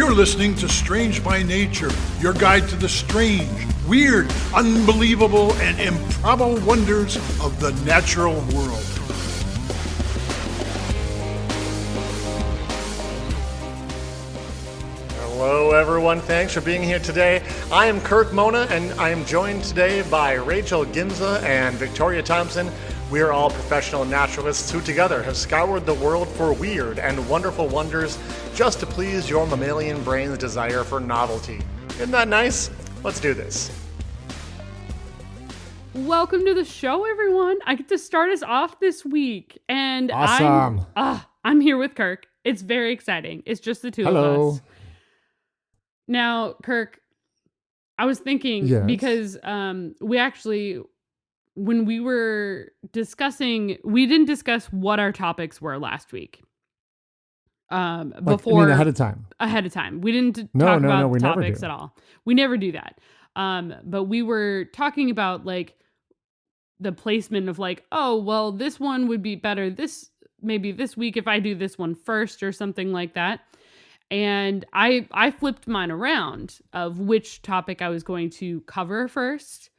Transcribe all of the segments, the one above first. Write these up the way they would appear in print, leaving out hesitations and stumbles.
You're listening to Strange by Nature, your guide to the strange, weird, unbelievable, and improbable wonders of the natural world. Hello, everyone. Thanks for being here today. I am Kirk Mona, and I am joined today by Rachel Ginza and Victoria Thompson. We are all professional naturalists who together have scoured the world for weird and wonderful wonders just to please your mammalian brain's desire for novelty. Isn't that nice? Let's do this. Welcome to the show, everyone. I get to start us off this week, and Awesome. I'm here with Kirk. It's very exciting. It's just the two of us. Now, Kirk, I was thinking because we actually, when we were discussing, we didn't discuss what our topics were last week. Before ahead of time. We didn't talk about we topics at all. We never do that. But we were talking about like the placement of like, oh, well, this one would be better maybe this week if I do this one first or something like that. And I flipped mine around of which topic I was going to cover first.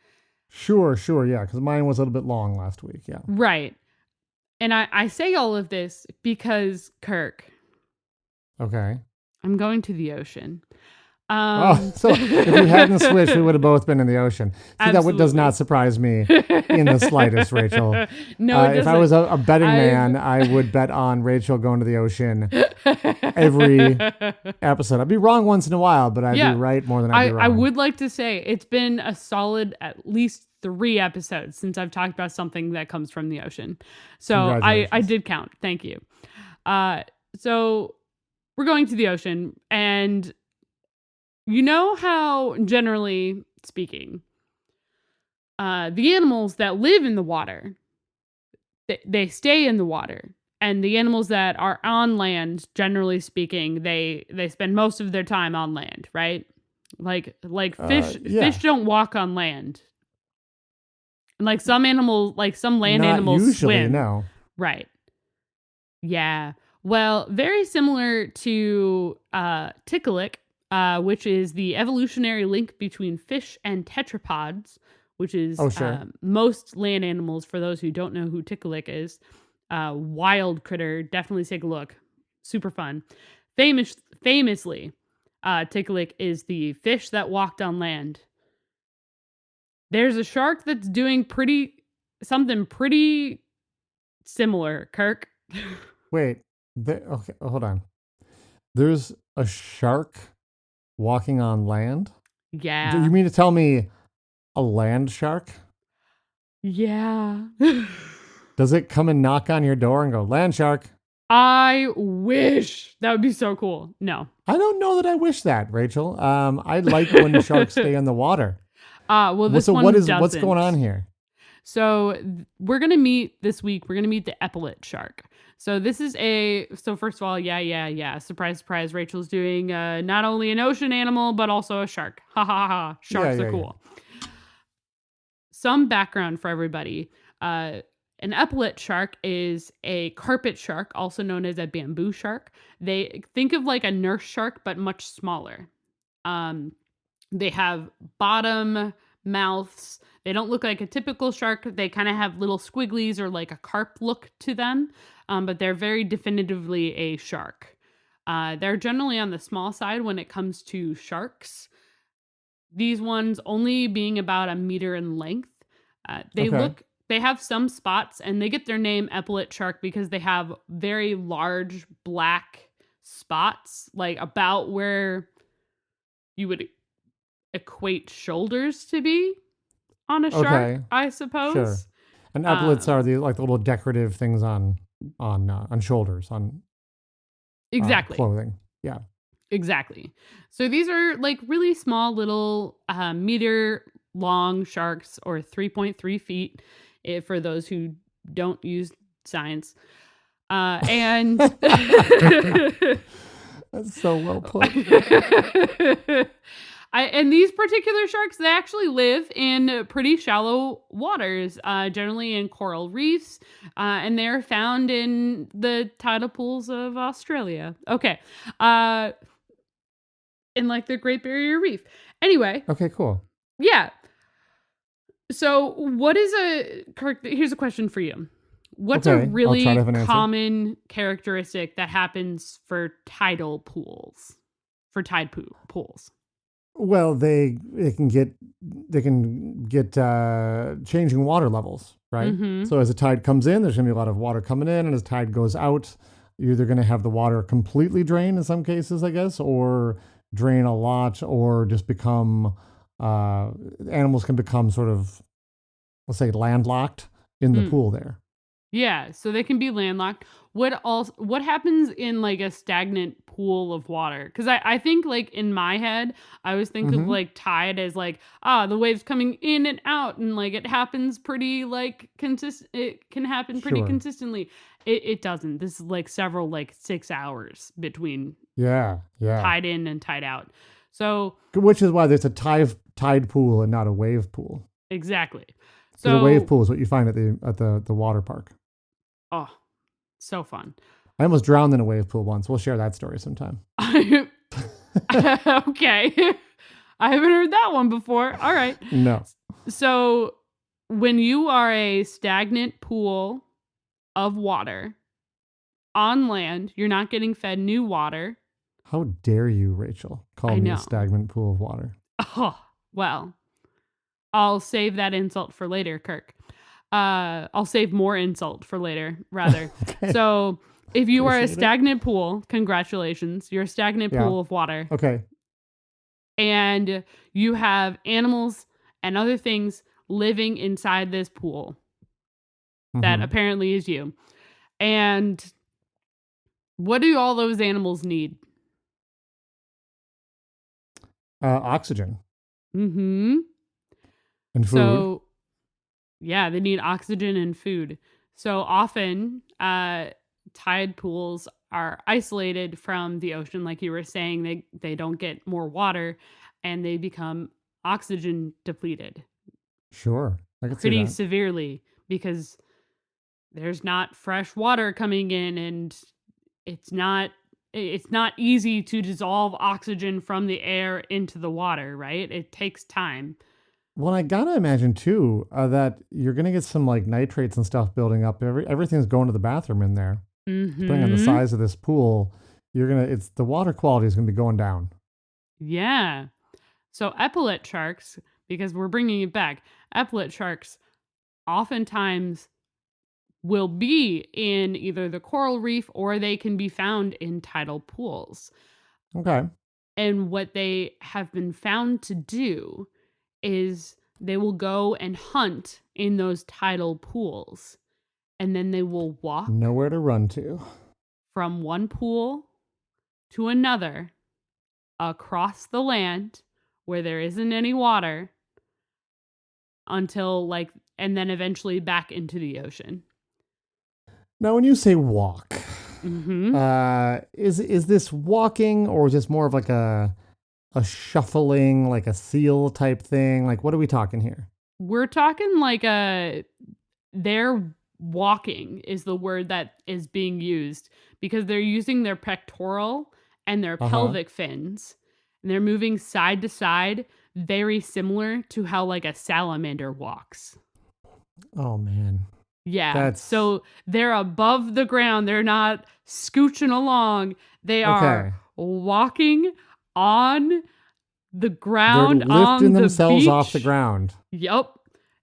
Sure, yeah, because mine was a little bit long last week, yeah. Right. And I say all of this because, Kirk. Okay. I'm going to the ocean. So if we hadn't switched, we would have both been in the ocean. See, that does not surprise me in the slightest, Rachel. No, it doesn't. If I was a betting man, I would bet on Rachel going to the ocean every episode. I'd be wrong once in a while, but I'd be right more than I'd be wrong. I would like to say it's been a solid at least 3 episodes since I've talked about something that comes from the ocean. So I did count. Thank you. So we're going to the ocean, and you know how, generally speaking, the animals that live in the water, they stay in the water. And the animals that are on land, generally speaking, they spend most of their time on land, right? Like fish don't walk on land. And like some land animals usually, swim. No. Right. Yeah. Well, very similar to tikalik, which is the evolutionary link between fish and tetrapods, which is most land animals. For those who don't know who tikalik is, wild critter, definitely take a look. Super fun. Famously, tikalik is the fish that walked on land. There's a shark that's doing something pretty similar, Kirk. Wait. Okay, hold on. There's a shark walking on land? Yeah. Do you mean to tell me a land shark? Yeah. Does it come and knock on your door and go, land shark? I wish. That would be so cool. No. I don't know that I wish that, Rachel. I like when sharks stay in the water. Well, this so one doesn't. What's going on here? So we're going to meet this week. We're going to meet the epaulette shark. So this is so first of all, yeah. Surprise, surprise. Rachel's doing not only an ocean animal, but also a shark. Ha ha ha. Sharks are cool. Yeah. Some background for everybody. An epaulette shark is a carpet shark, also known as a bamboo shark. They think of like a nurse shark, but much smaller. They have bottom mouths. They don't look like a typical shark. They kind of have little squigglies or like a carp look to them. But they're very definitively a shark. They're generally on the small side when it comes to sharks. These ones only being about 1 meter in length. They have some spots, and they get their name epaulette shark because they have very large black spots, like about where you would equate shoulders to be on a shark, I suppose. Sure. And epaulettes are the little decorative things on shoulders, on exactly clothing. Yeah. Exactly. So these are like really small little meter long sharks, or 3.3 feet for those who don't use science. And that's so well put. And these particular sharks, they actually live in pretty shallow waters, generally in coral reefs, and they're found in the tidal pools of Australia. Okay. in like the Great Barrier Reef. Anyway. Okay, cool. Yeah. So here's a question for you. What's a really common characteristic that happens for tidal pools? For tide pools? Well, they can get changing water levels, right? Mm-hmm. So as the tide comes in, there's going to be a lot of water coming in, and as the tide goes out, you're either going to have the water completely drain in some cases, I guess, or drain a lot, or just become animals can become sort of, let's say, landlocked in the pool there. Yeah, so they can be landlocked. What happens in like a stagnant pool of water? Because I think like in my head, I always think of like tide as like, the waves coming in and out, and like it happens pretty like consistent. It can happen pretty consistently. It doesn't. This is like several like 6 hours between tide in and tide out. So which is why there's a tide pool and not a wave pool. Exactly. So the wave pool is what you find at the water park. Oh, so fun. I almost drowned in a wave pool once. We'll share that story sometime. Okay. I haven't heard that one before. All right. No. So when you are a stagnant pool of water on land, you're not getting fed new water. How dare you, Rachel, call me a stagnant pool of water? Oh, well, I'll save that insult for later, Kirk. I'll save more insult for later, rather. Okay. So if you are a stagnant pool, congratulations. You're a stagnant pool of water. Okay. And you have animals and other things living inside this pool that apparently is you. And what do all those animals need? Oxygen. Mm-hmm. And food. So, yeah, they need oxygen and food. So often, tide pools are isolated from the ocean. Like you were saying, they don't get more water and they become oxygen depleted. Sure. I can see pretty that. severely because there's not fresh water coming in, and it's not easy to dissolve oxygen from the air into the water, right? It takes time. Well, I gotta imagine too that you're gonna get some like nitrates and stuff building up. Everything's going to the bathroom in there. Depending on the size of this pool, the water quality is gonna be going down. Yeah. So epaulette sharks, because we're bringing it back, epaulette sharks oftentimes will be in either the coral reef or they can be found in tidal pools. Okay. And what they have been found to do is they will go and hunt in those tidal pools, and then they will walk nowhere to run to from one pool to another across the land where there isn't any water until and then eventually back into the ocean. Now, when you say walk, is this walking or just more of like a shuffling, like a seal type thing? Like, what are we talking here? We're talking like they're walking is the word that is being used because they're using their pectoral and their pelvic fins, and they're moving side to side, very similar to how like a salamander walks. Oh, man. Yeah. So they're above the ground. They're not scooching along. They are walking on the ground. They're lifting themselves beach. Off the ground. Yep.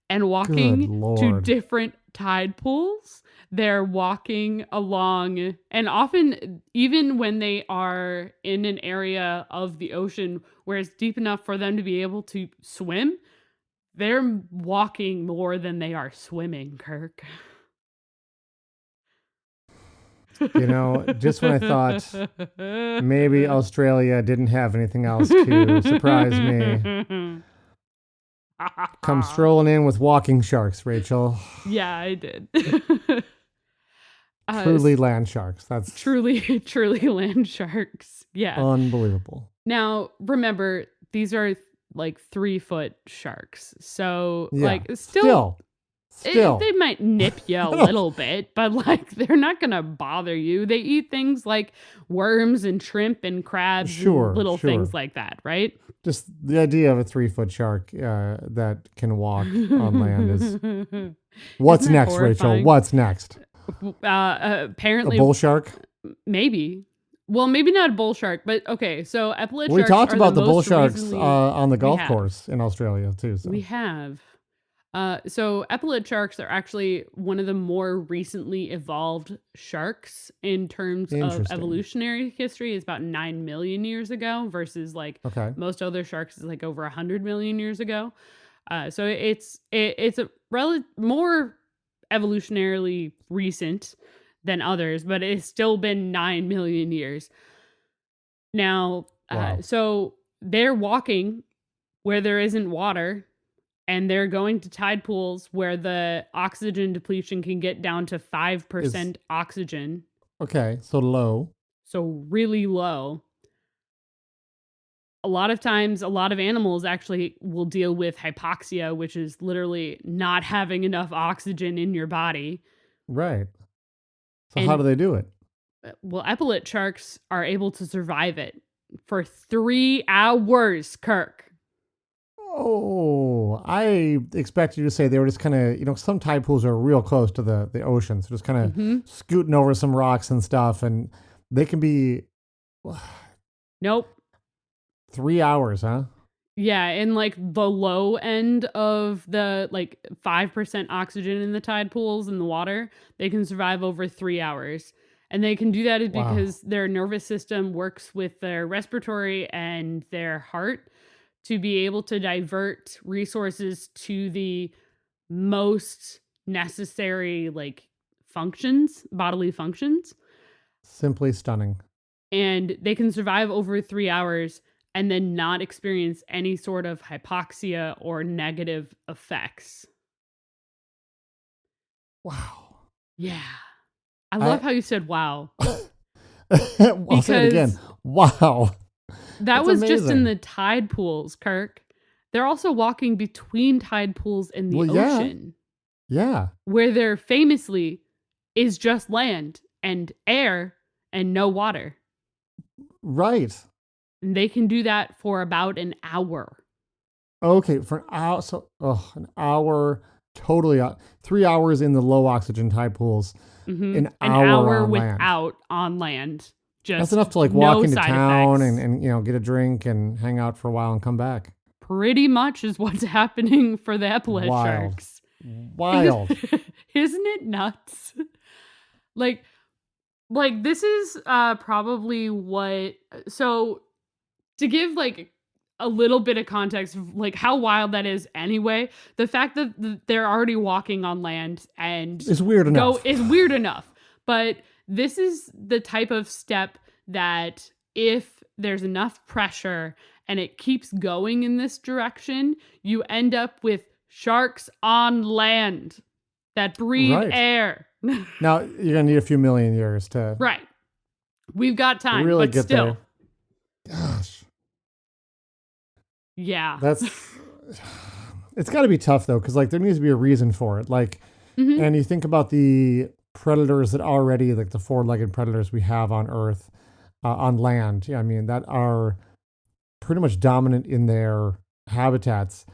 And walking to different tide pools. They're walking along, and often even when they are in an area of the ocean where it's deep enough for them to be able to swim, they're walking more than they are swimming, Kirk. You know, just when I thought maybe Australia didn't have anything else to surprise me, come strolling in with walking sharks, Rachel. Yeah, I did. Truly land sharks. That's truly land sharks. Yeah. Unbelievable. Now, remember, these are like 3-foot sharks. So still Still. They might nip you a little bit, but like they're not gonna bother you. They eat things like worms and shrimp and crabs Sure, and little sure. things like that, right? Just the idea of a 3-foot shark that can walk on land is... What's Isn't that next, Rachel? horrifying? What's next? A Apparently, bull shark? maybe. Well, maybe not a bull shark, but okay. So epaulet We sharks talked are about the bull most sharks recently- on the golf have. course in Australia too. So. We have. So epaulet sharks are actually one of the more recently evolved sharks in terms of Interesting. evolutionary history. It's about 9 million years ago versus like Okay. most other sharks is like over 100 million years ago. So it's a more evolutionarily recent than others, but it's still been 9 million years. Now, Wow. so they're walking where there isn't water, and they're going to tide pools where the oxygen depletion can get down to 5% oxygen. Okay. So low. So really low. A lot of times, a lot of animals actually will deal with hypoxia, which is literally not having enough oxygen in your body. Right. So And- how do they do it? Well, epaulet sharks are able to survive it for 3 hours, Kirk. Oh, I expected you to say they were just kind of, some tide pools are real close to the ocean. So just kind of Mhm. scooting over some rocks and stuff. And they can be Nope. 3 hours, huh? Yeah, in like the low end of the like 5% oxygen in the tide pools in the water, they can survive over 3 hours. And they can do that Wow. because their nervous system works with their respiratory and their heart to be able to divert resources to the most necessary like functions, bodily functions. Simply stunning. And they can survive over 3 hours and then not experience any sort of hypoxia or negative effects. Wow. Yeah. I love how you said wow. I'll say it again. Because- Wow. That That's was just in amazing. the tide pools, Kirk. They're also walking between tide pools in the Well, yeah. ocean, Yeah. where there famously is just land and air and no water. Right. And they can do that for about an hour. Okay. For an hour. So, an hour totally. 3 hours in the low oxygen tide pools. Mhm. An An hour hour on land. without on land. Just That's enough to like no walk into side town effects. and get a drink and hang out for a while and come back. Pretty much is what's happening for the epaulet Wild. sharks. Wild. Isn't it nuts? like this is probably what, so to give like a little bit of context of like how wild that is anyway, the fact that they're already walking on land and It's weird enough. is weird enough. But this is the type of step that if there's enough pressure and it keeps going in this direction, you end up with sharks on land that breathe Right. air. Now you're gonna need a few million years to Right. We've got time, really but get still. there. Gosh, Yeah. that's it's got to be tough though, because like there needs to be a reason for it. Like, Mhm. and you think about the predators that already like the 4-legged predators we have on Earth, on land. Yeah, I mean that are pretty much dominant in their habitats.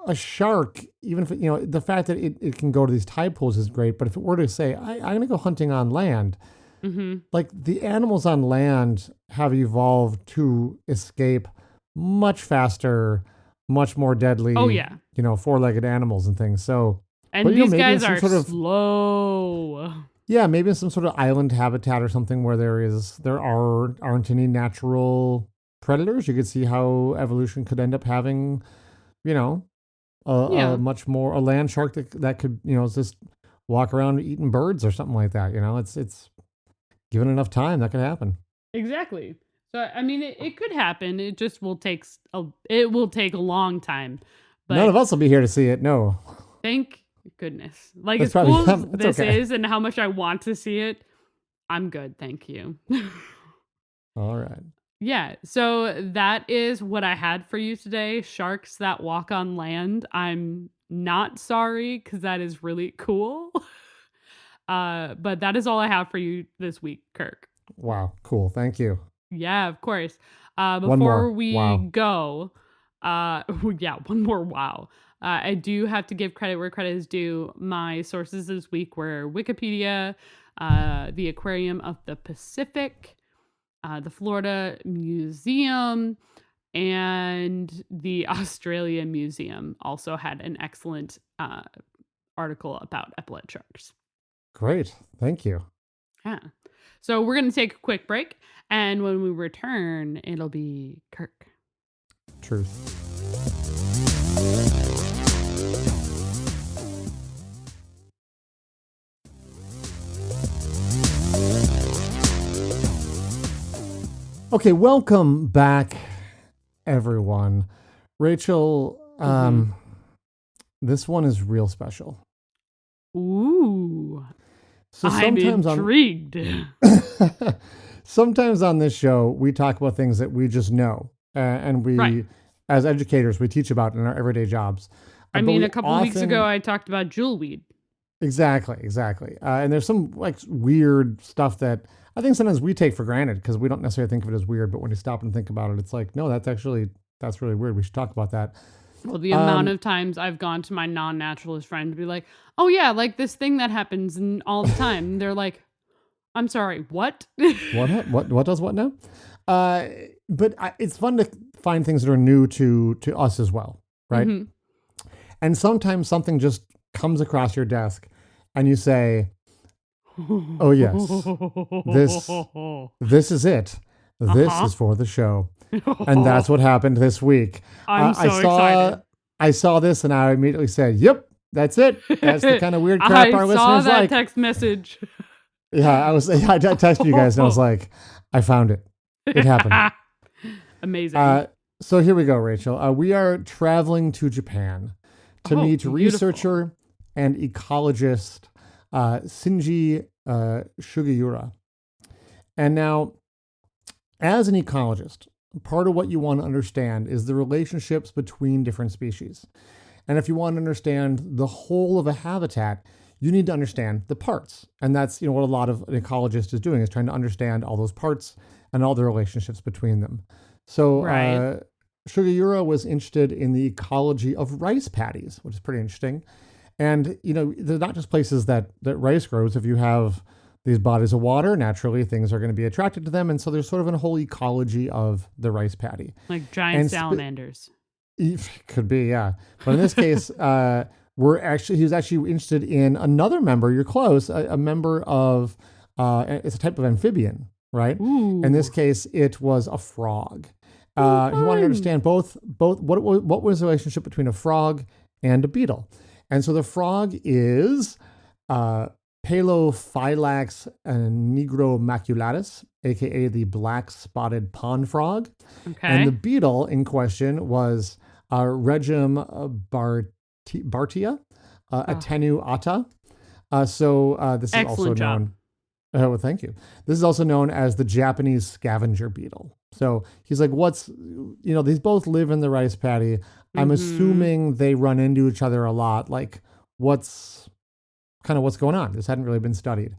A shark, even if the fact that it can go to these tide pools is great, but if it were to say, I'm going to go hunting on land, Mhm. like the animals on land have evolved to escape much faster, much more deadly. Oh, yeah. 4-legged animals and things. So, And but, these maybe in guys some are sort of- slow. yeah, maybe in some sort of island habitat or something where there aren't any natural predators. You could see how evolution could end up having, Yeah. a much more a land shark that could just walk around eating birds or something like that. It's given enough time that could happen. Exactly. So I mean, it could happen. It just will take a long time. But None of us will be here to see it. No. thank goodness. Like That's as cool probably- as that's this okay. is, and how much I want to see it, I'm good. Thank you. All right. Yeah. So that is what I had for you today. Sharks that walk on land. I'm not sorry, because that is really cool. But that is all I have for you this week, Kirk. Wow, cool. Thank you. Yeah, of course. One Before more. we Wow. go, yeah, one more wow. I do have to give credit where credit is due. My sources this week were Wikipedia, the Aquarium of the Pacific, the Florida Museum, and the Australian Museum also had an excellent article about epaulette sharks. Great. Thank you. Yeah. So we're going to take a quick break. And when we return, it'll be Kirk. Truth. Okay, welcome back, everyone. Rachel, this one is real special. Ooh. So I'm intrigued. Sometimes on this show, we talk about things that we just know. And we, Right. as educators, we teach about in our everyday jobs. I But mean, we a couple weeks ago, I talked about jewelweed. Exactly. And there's some like weird stuff that I think sometimes we take for granted because we don't necessarily think of it as weird. But when you stop and think about it, it's like, no, that's really weird. We should talk about that. Well, the amount of times I've gone to my non-naturalist friend to be like, oh yeah, like this thing that happens all the time. And they're like, I'm sorry, what? What does what now? But it's fun to find things that are new to us as well, right? Mm-hmm. And sometimes something just comes across your desk and you say, oh yes, this is it. This is for the show. And that's what happened this week. I'm so excited. I saw this and I immediately said, yep, that's it. That's the kind of weird crap our I listeners saw that like. text message. Yeah, I texted you guys and I was like, I found it. It happened. Amazing. So here we go, Rachel. We are traveling to Japan to meet beautiful. researcher and ecologist Shinji Sugiura. And now, as an ecologist, part of what you want to understand is the relationships between different species. And if you want to understand the whole of a habitat, you need to understand the parts. And that's what a lot of an ecologist is doing, is trying to understand all those parts and all the relationships between them. So Right. Sugiura was interested in the ecology of rice paddies, which is pretty interesting. And, they're not just places that rice grows. If you have these bodies of water, naturally things are going to be attracted to them. And so there's sort of a whole ecology of the rice paddy. Like giant and salamanders. Could be, yeah. But in this case, he was actually interested in another member. You're close. A member of, it's a type of amphibian, right? Ooh. In this case, it was a frog. He wanted to understand both what was the relationship between a frog and a beetle. And so the frog is Palophylax nigromaculatus, aka the black spotted pond frog. Okay. And the beetle in question was Regum bartia, attenuata. This is Excellent also job. known. Well, thank you. This is also known as the Japanese scavenger beetle. So he's like, these both live in the rice paddy. I'm assuming they run into each other a lot. Like, what's going on? This hadn't really been studied.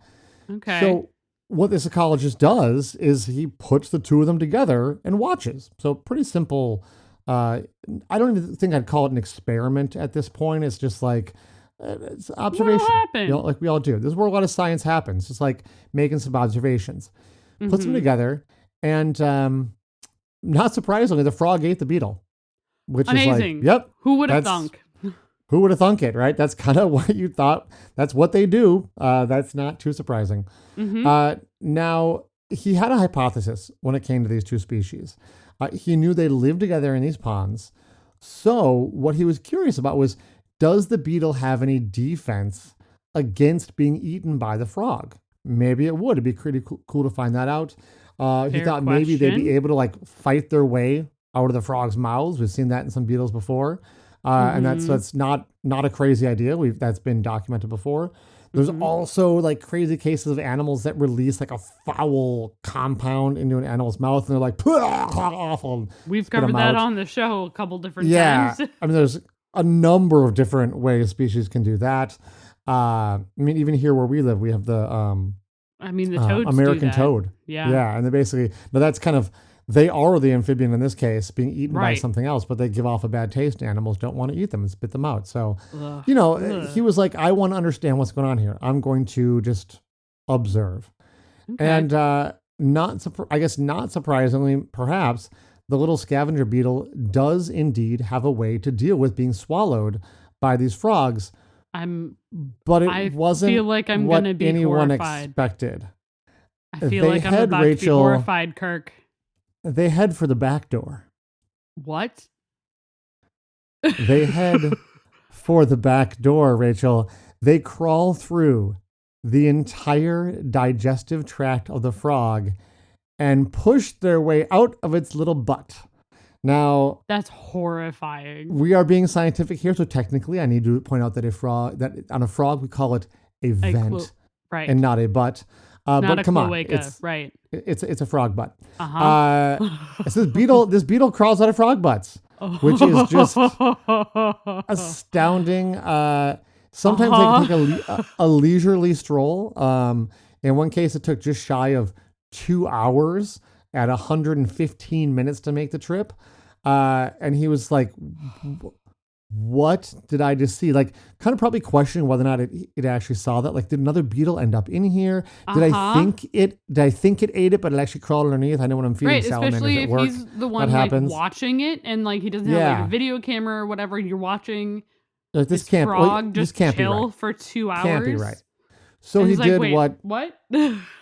Okay. So what this ecologist does is he puts the two of them together and watches. So pretty simple. I don't even think I'd call it an experiment at this point. It's just like, it's observation. What'll happen? Like we all do. This is where a lot of science happens. It's like making some observations. Puts them together, and not surprisingly, the frog ate the beetle. Which Amazing. is like, yep. Who would have thunk? Who would have thunk it, right? That's kind of what you thought. That's what they do. That's not too surprising. Now, he had a hypothesis when it came to these two species. He knew they lived together in these ponds. So what he was curious about was, does the beetle have any defense against being eaten by the frog? Maybe it would. It'd be pretty cool to find that out. He thought maybe they'd be able to like fight their way out of the frog's mouths. We've seen that in some beetles before. And that's not a crazy idea. That's been documented before. There's also like crazy cases of animals that release like a foul compound into an animal's mouth, and they're like, awful. We've covered that on the show a couple different Yeah, times. I mean, there's a number of different ways species can do that. I mean, even here where we live, we have the I mean, the toads American do that. toad. Yeah. And they basically, but that's kind of, they are the amphibian in this case, being eaten by Right. something else, but they give off a bad taste. Animals don't want to eat them and spit them out. So, Ugh. he was like, I want to understand what's going on here. I'm going to just observe. Okay. And I guess not surprisingly, perhaps, the little scavenger beetle does indeed have a way to deal with being swallowed by these frogs. But I wasn't feel like I'm what gonna be anyone horrified. expected. I feel They like I'm had about to be Rachel- horrified, Kirk. They head for the back door. What? They head for the back door, Rachel. They crawl through the entire digestive tract of the frog and push their way out of its little butt. Now, That's horrifying. we are being scientific here, so technically I need to point out that on a frog we call it a vent Right. and not a butt. Not But a come on, cloaca. Right. it's a frog butt. Uh-huh. This beetle crawls out of frog butts, which is just astounding. Sometimes they can take a leisurely stroll. In one case, it took just shy of 2 hours at 115 minutes to make the trip. And he was like, what did I just see? Like, kind of probably questioning whether or not it actually saw that. Like, did another beetle end up in here? Did I think it ate it, but it actually crawled underneath? I know when I'm feeding Right, salamanders especially at if work, he's the one that like happens. watching it and like he doesn't have like a video camera or whatever. You're watching Like, this this frog just can't be chill right. for 2 hours. Can't be right. So And he he's like, did "Wait, what?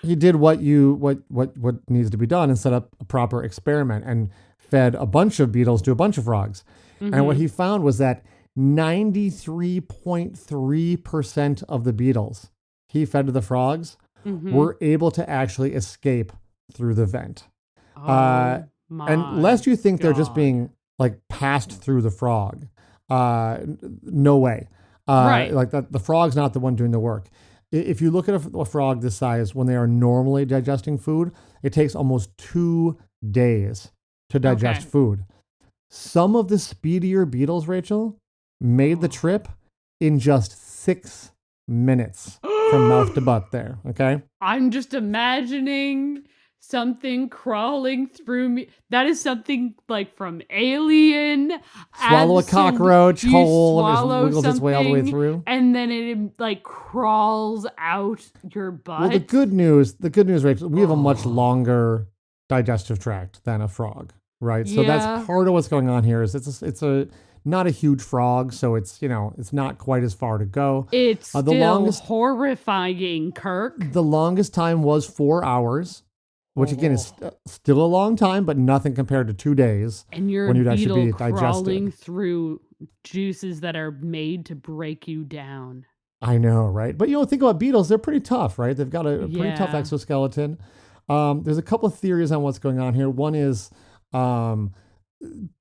he did what needs to be done and set up a proper experiment and fed a bunch of beetles to a bunch of frogs. And what he found was that 93.3% of the beetles he fed to the frogs were able to actually escape through the vent. My And lest you think they're just God. being like passed through the frog, no way. Right. Like that, the frog's not the one doing the work. If you look at a frog this size, when they are normally digesting food, it takes almost 2 days to digest Okay. food. Some of the speedier beetles, Rachel, made the trip in just 6 minutes from mouth to butt there. Okay. I'm just imagining something crawling through me. That is something like from Alien. Swallow a cockroach You whole and swallow just wiggles its way all the way something, through. and then it like crawls out your butt. Well, the good news, Rachel, we have a much longer digestive tract than a frog, right? So Yeah. that's part of what's going on here. Is it's a not a huge frog, so it's it's not quite as far to go. It's the still longest- horrifying, Kirk. The longest time was 4 hours, which again is still a long time, but nothing compared to 2 days. And you're when a you'd actually beetle be crawling digested. through juices that are made to break you down. I know, right? But think about beetles; they're pretty tough, right? They've got a pretty tough Yeah. exoskeleton. There's a couple of theories on what's going on here. One is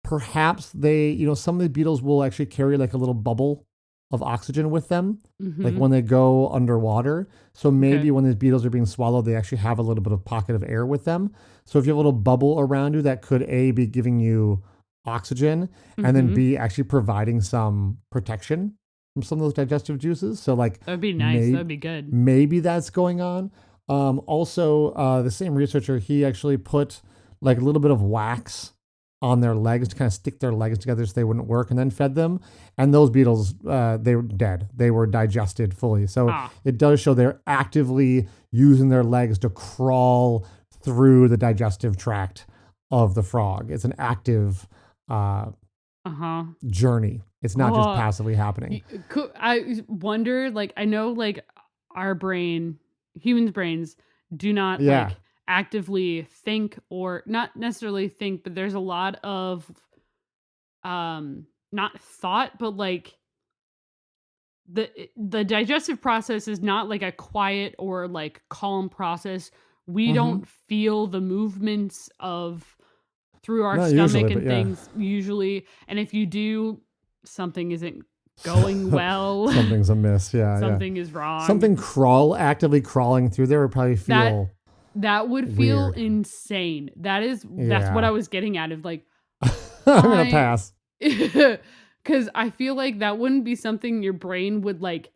perhaps some of the beetles will actually carry like a little bubble of oxygen with them, like when they go underwater. So maybe Okay. when these beetles are being swallowed, they actually have a little bit of pocket of air with them. So if you have a little bubble around you, that could A, be giving you oxygen, and then B, actually providing some protection from some of those digestive juices. So like That'd be nice. That'd be good. maybe that's going on. Also, the same researcher, he actually put like a little bit of wax on their legs to kind of stick their legs together so they wouldn't work, and then fed them. And those beetles, they were dead. They were digested fully. So it does show they're actively using their legs to crawl through the digestive tract of the frog. It's an active journey. It's not just passively happening. I wonder, like, I know, like, our brain, humans' brains, do not like actively think, or not necessarily think, but there's a lot of not thought, but like the digestive process is not like a quiet or like calm process. We don't feel the movements of through our Not stomach usually, and but yeah. things usually, and if you do, something isn't going well. Something's amiss. Yeah. Something is wrong. Something actively crawling through there would probably feel. That would feel weird. insane. That's Yeah. what I was getting at, of like I'm gonna pass. Because Because I feel like that wouldn't be something your brain would like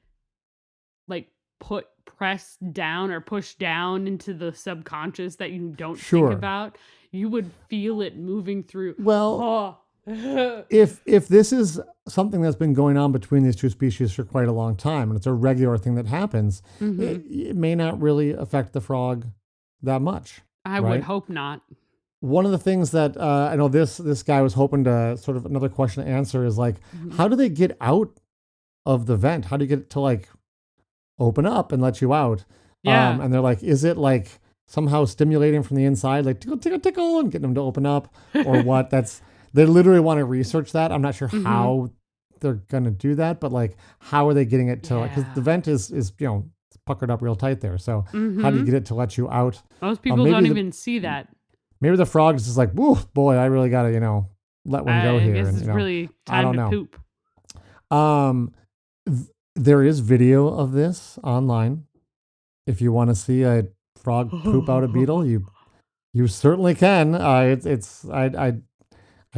press down or push down into the subconscious that you don't think Sure. about. You would feel it moving through. Well, Oh. if this is something that's been going on between these two species for quite a long time, and it's a regular thing that happens, it may not really affect the frog that much. I right? would hope not. One of the things that I know this guy was hoping to sort of another question to answer is like, how do they get out of the vent? How do you get it to like open up and let you out? Yeah. And they're like, is it like somehow stimulating from the inside, like tickle, tickle, tickle, and getting them to open up, or what? They literally want to research that. I'm not sure how they're gonna do that, but like, how are they getting it to like? Because the vent is it's puckered up real tight there. So how do you get it to let you out? Most people don't even see that. Maybe the frog is just like, woo, boy, I really gotta let one go here. I guess And, it's really I time don't to know. poop. There is video of this online. If you want to see a frog poop out a beetle, you certainly can. I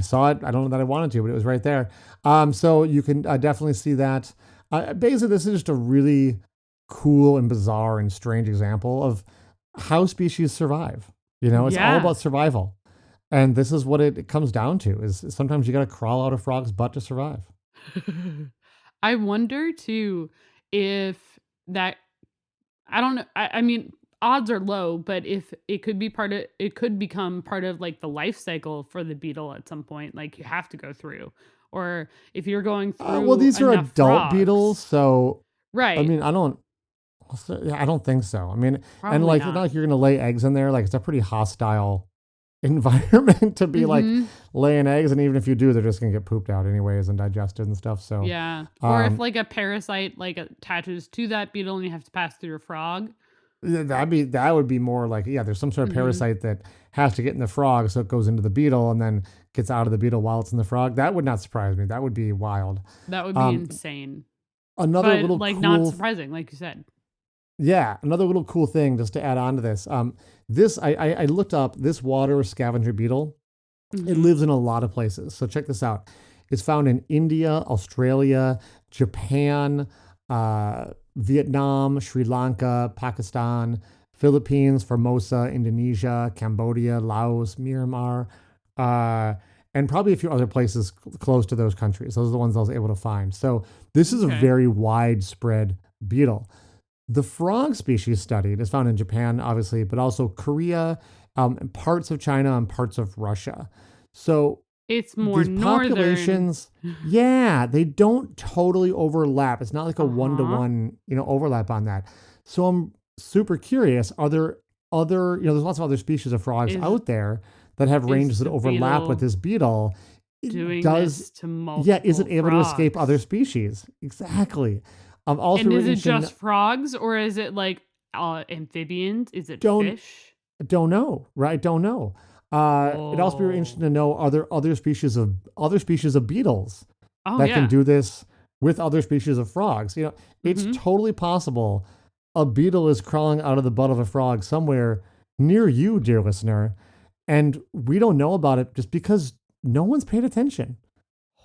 saw it. I don't know that I wanted to, but it was right there. So you can definitely see that. Basically, this is just a really cool and bizarre and strange example of how species survive. It's all Yeah. about survival. And this is what it comes down to is sometimes you got to crawl out a frog's butt to survive. I wonder too if that, I don't know. I mean, odds are low, but if it could become part of like the life cycle for the beetle at some point, like you have to go through, or if you're going through. Well, these are enough adult frogs. beetles, so Right. I mean, I don't think so. I mean, Probably and like it's not. not like you're gonna lay eggs in there. Like it's a pretty hostile environment to be like laying eggs, and even if you do, they're just gonna get pooped out anyways and digested and stuff. So Yeah. Or if like a parasite like attaches to that beetle and you have to pass through a frog. that would be more like there's some sort of parasite that has to get in the frog, so it goes into the beetle and then gets out of the beetle while it's in the frog. That would not surprise me. That would be wild. That would be insane. Another But little like cool not surprising, like you said. Yeah, another little cool thing just to add on to this. This I looked up this water scavenger beetle. It lives in a lot of places. So check this out. It's found in India, Australia, Japan, Vietnam, Sri Lanka, Pakistan, Philippines, Formosa, Indonesia, Cambodia, Laos, Myanmar, and probably a few other places close to those countries. Those are the ones I was able to find. So this is a very widespread beetle. The frog species studied is found in Japan, obviously, but also Korea, and parts of China and parts of Russia. So It's more these northern. populations, they don't totally overlap. It's not like a one-to-one, overlap on that. So I'm super curious. Are there other, there's lots of other species of frogs out there that have ranges that the overlap beetle with this beetle. doing this to multiple Is it able to escape frogs? other species? Exactly. I'm also And is really it interested in- just frogs or is it like amphibians? Is it Don't- fish? Don't know, right? Don't know. It'd also be really interesting to know, are there other species of beetles Oh, that yeah. can do this with other species of frogs? It's totally possible a beetle is crawling out of the butt of a frog somewhere near you, dear listener, and we don't know about it just because no one's paid attention.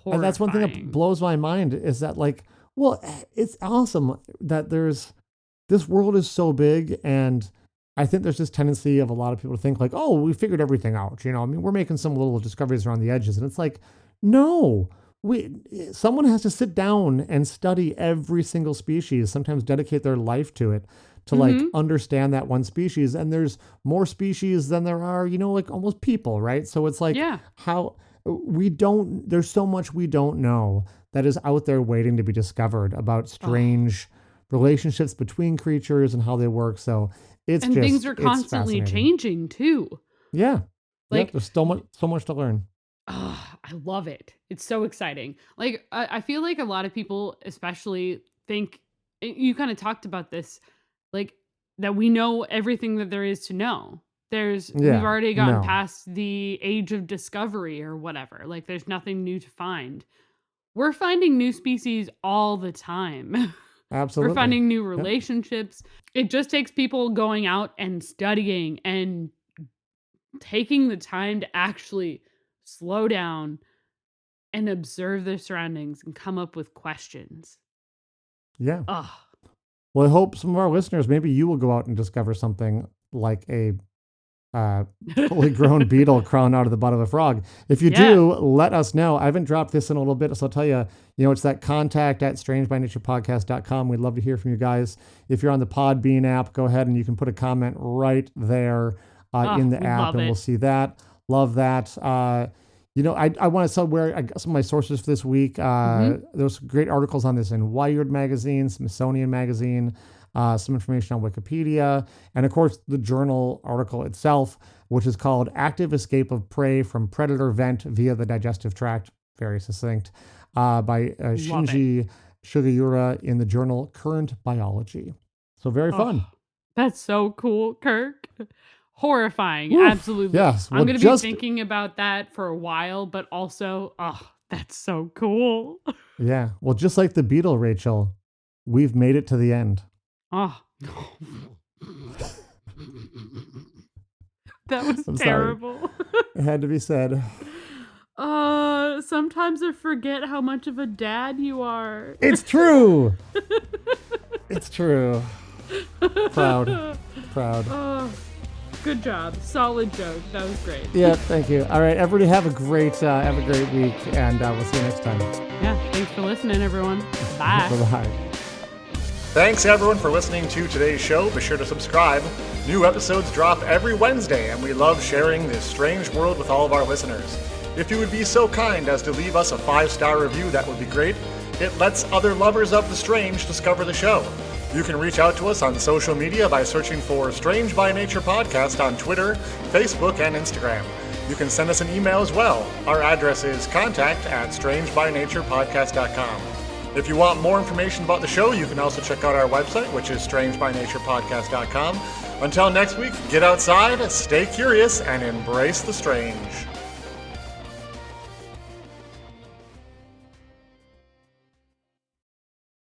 And that's one thing that Horrifying. blows my mind is that, like, well, it's awesome that this world is so big, and I think there's this tendency of a lot of people to think like, oh, we figured everything out. I mean, we're making some little discoveries around the edges, and it's like, no, someone has to sit down and study every single species, sometimes dedicate their life to it to like understand that one species. And there's more species than there are, like almost people, right? So it's like how there's so much we don't know that is out there waiting to be discovered about strange relationships between creatures and how they work. So things are it's constantly fascinating. changing too. Yeah. Like- there's so much to learn. Oh, I love it. It's so exciting. Like, I feel like a lot of people, especially, think you kind of talked about this, like that we know everything that there is to know. We've already gotten past the age of discovery or whatever. Like, there's nothing new to find. We're finding new species all the time. Absolutely. We're finding new relationships. It just takes people going out and studying and taking the time to actually slow down, and observe their surroundings and come up with questions. Yeah. Oh, Well, I hope some of our listeners, maybe you will go out and discover something like a fully grown beetle crawling out of the butt of a frog. If you do, let us know. I haven't dropped this in a little bit, so I'll tell you, it's that contact@strangebynaturepodcast.com. We'd love to hear from you guys. If you're on the Podbean app, go ahead and you can put a comment right there in the app, and we'll see that. Love that. I want to tell where I got some of my sources for this week. There's great articles on this in Wired magazine, Smithsonian magazine, some information on Wikipedia, and of course the journal article itself, which is called Active Escape of Prey from Predator Vent via the Digestive Tract, very succinct, by Shinji Sugiura in the journal Current Biology. So very fun. That's so cool, Kirk. Horrifying. Oof, absolutely. Yes. I'm going to be thinking about that for a while, but also, that's so cool. Yeah. Well, just like the beetle, Rachel, we've made it to the end. Oh. That was terrible. It had to be said. Sometimes I forget how much of a dad you are. It's true. It's true. Proud. Good job. Solid joke. That was great. Yeah, thank you. All right, everybody have a great week, and we'll see you next time. Yeah, thanks for listening, everyone. Bye. Bye-bye. Thanks, everyone, for listening to today's show. Be sure to subscribe. New episodes drop every Wednesday, and we love sharing this strange world with all of our listeners. If you would be so kind as to leave us a 5-star review, that would be great. It lets other lovers of the strange discover the show. You can reach out to us on social media by searching for Strange by Nature Podcast on Twitter, Facebook, and Instagram. You can send us an email as well. Our address is contact@strangebynaturepodcast.com. If you want more information about the show, you can also check out our website, which is strangebynaturepodcast.com. Until next week, get outside, stay curious, and embrace the strange.